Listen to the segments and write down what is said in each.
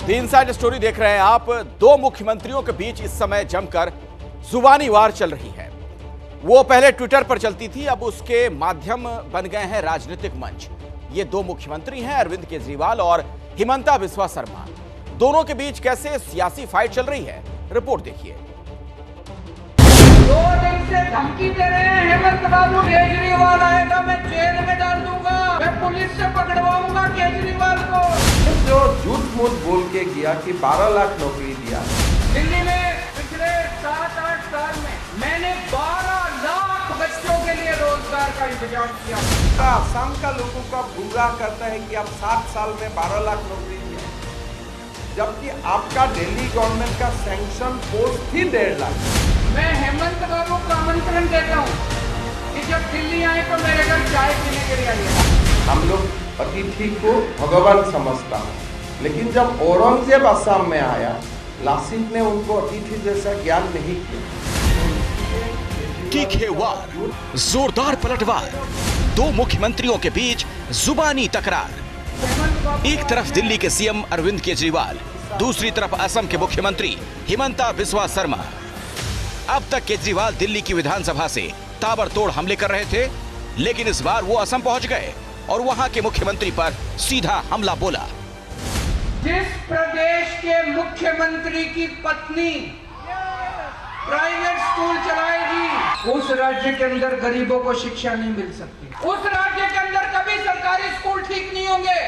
The inside story देख रहे हैं आप। दो मुख्यमंत्रियों के बीच इस समय जमकर जुबानी वार चल रही है। वो पहले ट्विटर पर चलती थी, अब उसके माध्यम बन गए हैं राजनीतिक मंच। ये दो मुख्यमंत्री हैं, अरविंद केजरीवाल और हिमंता बिस्वा शर्मा। दोनों के बीच कैसे सियासी फाइट चल रही है, रिपोर्ट देखिए। 2 दिन से धमकी दे रहे हैं हेमंत बाबू, केजरीवाल आएगा मैं जेल में डाल दूंगा, मैं पुलिस से पकड़वाऊंगा केजरीवाल को। जो झूठ मूठ बोल के गया कि 12 लाख नौकरी दिया। दिल्ली में पिछले 7-8 साल में मैंने 12 लाख बच्चों के लिए रोजगार का इंतजाम किया। आसाम का लोगों का गुमराह करता है कि आप 7 साल में 12 लाख नौकरी दिया, जबकि आपका दिल्ली गवर्नमेंट का सैंक्शन पोस्ट ही 1.5 लाख। मैं हेमंत बाबू को आमंत्रण देता हूँ कि जब दिल्ली आए तो मेरे घर चाय पीने के लिए आइए। हम लोग अतिथि को भगवान समझता है, लेकिन जब औरंगजेब असम में आया, लासित ने उनको अतिथि जैसा ज्ञान नहीं किया। तीखे वार, जोरदार पलटवार, दो मुख्यमंत्रियों के बीच जुबानी तकरार। एक तरफ दिल्ली के सीएम अरविंद केजरीवाल, दूसरी तरफ असम के मुख्यमंत्री हिमंता बिस्वा शर्मा। अब तक केजरीवाल दिल्ली की विधानसभा से ताबड़तोड़ हमले कर रहे थे, लेकिन इस बार वो असम पहुंच गए और वहां के मुख्यमंत्री पर सीधा हमला बोला। जिस प्रदेश के मुख्यमंत्री की पत्नी प्राइवेट स्कूल चलाएगी, उस राज्य के अंदर गरीबों को शिक्षा नहीं मिल सकती। उस राज्य के अंदर कभी सरकारी स्कूल ठीक नहीं होंगे।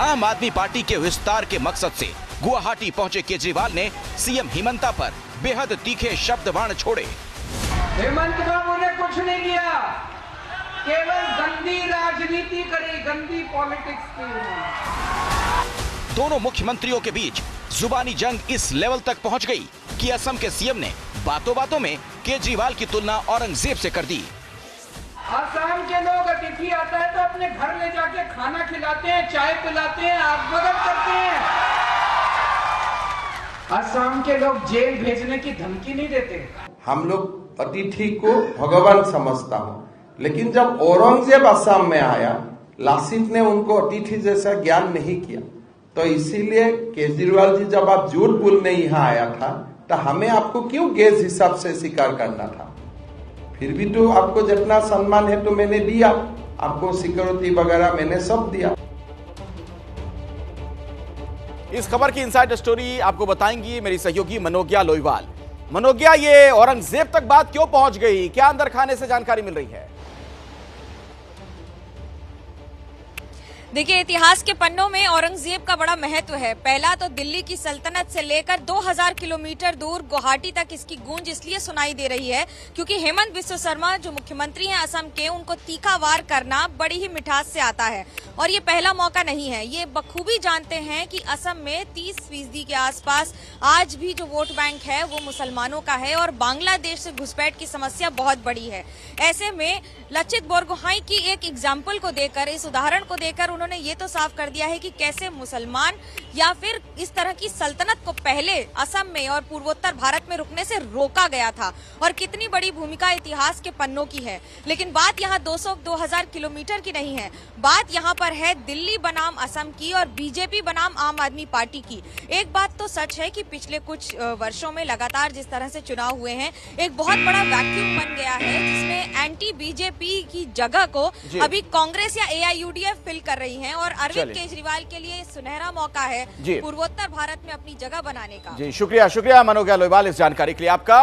आम आदमी पार्टी के विस्तार के मकसद से गुवाहाटी पहुंचे केजरीवाल ने सीएम हिमंता पर बेहद तीखे शब्द बाण छोड़े। हेमंत बाबू ने कुछ नहीं किया, केवल गंदी राजनीति करी, गंदी पॉलिटिक्स की। दोनों मुख्यमंत्रियों के बीच जुबानी जंग इस लेवल तक पहुंच गई कि असम के सीएम ने बातों बातों में केजरीवाल की तुलना औरंगजेब से कर दी। असम के लोग अतिथि आता है तो अपने घर ले जाके खाना खिलाते हैं, चाय पिलाते हैं, आगमन करते हैं। असम के लोग जेल भेजने की धमकी नहीं देते। हम लोग अतिथि को भगवान समझता हूँ, लेकिन जब औरंगजेब असम में आया, लासित ने उनको अतिथि जैसा ज्ञान नहीं किया। तो इसीलिए केजरीवाल जी, जब आप झूठ बोलने यहाँ आया था, तो हमें आपको क्यों गेज हिसाब से स्वीकार करना था? फिर भी तो आपको जितना सम्मान है तो मैंने दिया, आपको सिक्योरिटी वगैरह मैंने सब दिया। इस खबर की इनसाइड स्टोरी आपको बताएंगी मेरी सहयोगी मनोज्ञा लोईवाल। मनोज्ञा, ये औरंगजेब तक बात क्यों पहुंच गई? क्या अंदर खाने से जानकारी मिल रही है? देखिए, इतिहास के पन्नों में औरंगजेब का बड़ा महत्व है। पहला तो दिल्ली की सल्तनत से लेकर 2000 किलोमीटर दूर गुवाहाटी तक इसकी गूंज इसलिए सुनाई दे रही है क्योंकि हेमंत बिस्वा शर्मा जो मुख्यमंत्री हैं असम के, उनको तीखा वार करना बड़ी ही मिठास से आता है और ये पहला मौका नहीं है। ये बखूबी जानते हैं कि असम में 30% के आसपास आज भी जो वोट बैंक है वो मुसलमानों का है और बांग्लादेश से घुसपैठ की समस्या बहुत बड़ी है। ऐसे में लचित बोरगोहाई की एक एग्जाम्पल को देकर, इस उदाहरण को देकर उन्होंने ये तो साफ कर दिया है कि कैसे मुसलमान या फिर इस तरह की सल्तनत को पहले असम में और पूर्वोत्तर भारत में रुकने से रोका गया था और कितनी बड़ी भूमिका इतिहास के पन्नों की है। लेकिन बात यहाँ 200-2000 किलोमीटर की नहीं है, बात यहाँ पर है दिल्ली बनाम असम की और बीजेपी बनाम आम आदमी पार्टी की। एक बात तो सच है कि पिछले कुछ वर्षों में लगातार जिस तरह से चुनाव हुए हैं, एक बहुत बड़ा वैक्यूम बन गया है जिसमें एंटी बीजेपी की जगह को अभी कांग्रेस या AIUDF फिल कर रही है और अरविंद केजरीवाल के लिए सुनहरा मौका है पूर्वोत्तर भारत में अपनी जगह बनाने का। जी, शुक्रिया मनोज्ञा लोईवाल इस जानकारी के लिए आपका।